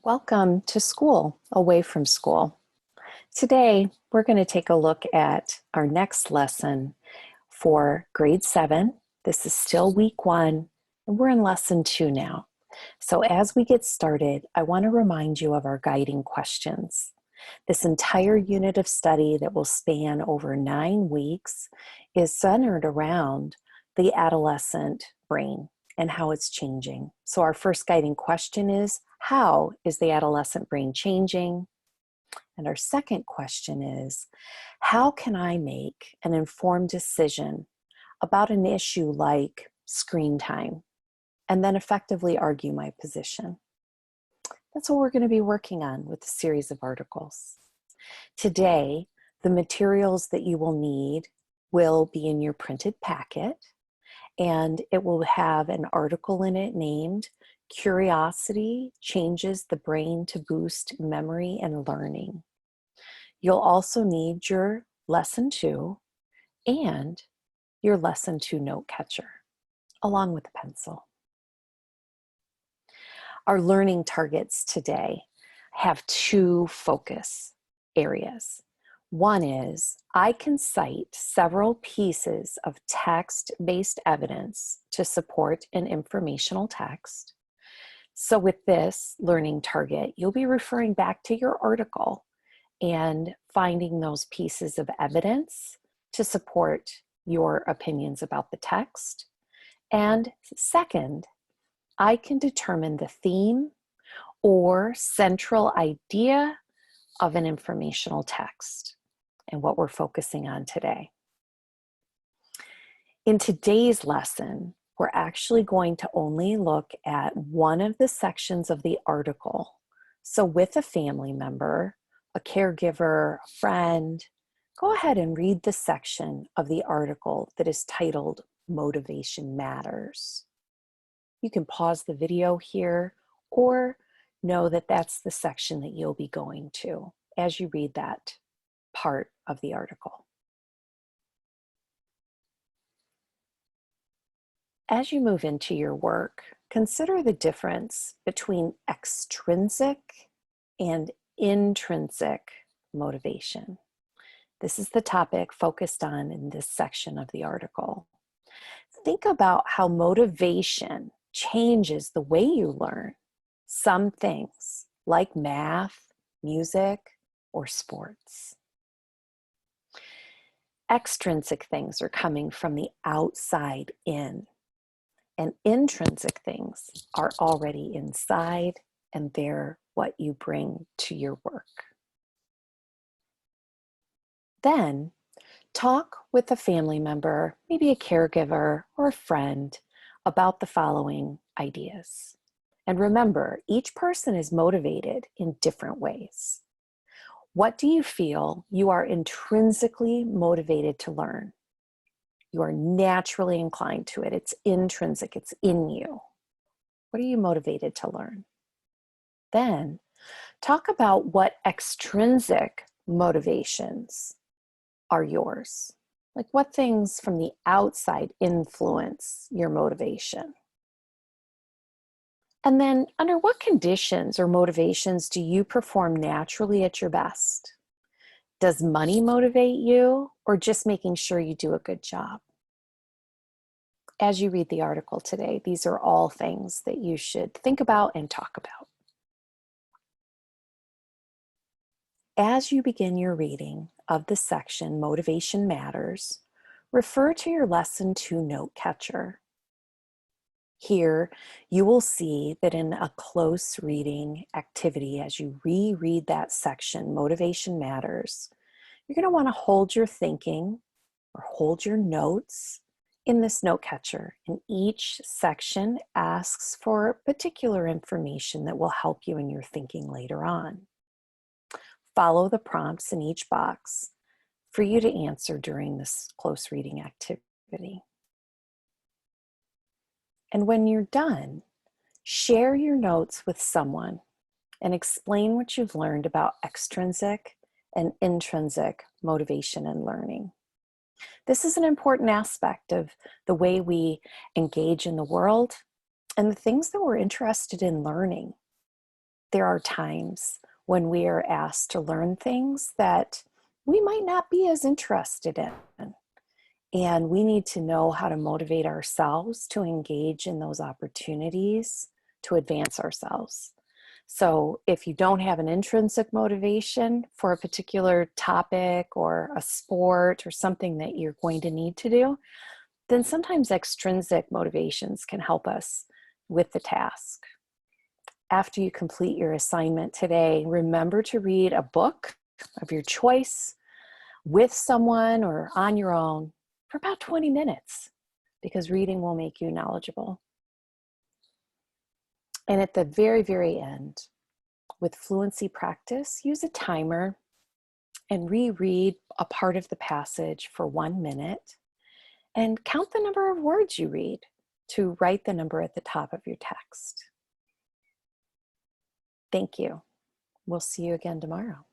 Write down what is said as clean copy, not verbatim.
Welcome to school, away from school. Today, we're going to take a look at our next lesson for grade 7. This is still week 1, and we're in lesson 2 now. So as we get started, I want to remind you of our guiding questions. This entire unit of study that will span over 9 weeks is centered around the adolescent brain and how it's changing. So our first guiding question is, how is the adolescent brain changing? And our second question is, how can I make an informed decision about an issue like screen time and then effectively argue my position? That's what we're going to be working on with a series of articles. Today, the materials that you will need will be in your printed packet, and it will have an article in it named Curiosity Changes the Brain to Boost Memory and Learning. You'll also need your lesson 2 and your lesson 2 note catcher, along with a pencil. Our learning targets today have 2 focus areas. One is, I can cite several pieces of text-based evidence to support an informational text. So with this learning target, you'll be referring back to your article and finding those pieces of evidence to support your opinions about the text. And second, I can determine the theme or central idea of an informational text and what we're focusing on today. In today's lesson, we're actually going to only look at one of the sections of the article. So with a family member, a caregiver, a friend, go ahead and read the section of the article that is titled Motivation Matters. You can pause the video here or know that that's the section that you'll be going to as you read that part of the article. As you move into your work, consider the difference between extrinsic and intrinsic motivation. This is the topic focused on in this section of the article. Think about how motivation changes the way you learn some things like math, music, or sports. Extrinsic things are coming from the outside in, and intrinsic things are already inside, and they're what you bring to your work. Then, talk with a family member, maybe a caregiver or a friend, about the following ideas. And remember, each person is motivated in different ways. What do you feel you are intrinsically motivated to learn? You are naturally inclined to it. It's intrinsic, it's in you. What are you motivated to learn? Then, talk about what extrinsic motivations are yours. Like what things from the outside influence your motivation? And then under what conditions or motivations do you perform naturally at your best? Does money motivate you, or just making sure you do a good job? As you read the article today, these are all things that you should think about and talk about. As you begin your reading of the section Motivation Matters, refer to your lesson 2 note catcher. Here, you will see that in a close reading activity, as you reread that section, Motivation Matters, you're going to want to hold your thinking or hold your notes in this note catcher. And each section asks for particular information that will help you in your thinking later on. Follow the prompts in each box for you to answer during this close reading activity. And when you're done, share your notes with someone and explain what you've learned about extrinsic and intrinsic motivation and learning. This is an important aspect of the way we engage in the world and the things that we're interested in learning. there are times when we are asked to learn things that we might not be as interested in. And we need to know how to motivate ourselves to engage in those opportunities to advance ourselves. So if you don't have an intrinsic motivation for a particular topic or a sport or something that you're going to need to do, then sometimes extrinsic motivations can help us with the task. After you complete your assignment today, remember to read a book of your choice with someone or on your own for about 20 minutes, because reading will make you knowledgeable. And at the very, very end, with Fluency Practice, use a timer and reread a part of the passage for 1 minute and count the number of words you read to write the number at the top of your text. Thank you. We'll see you again tomorrow.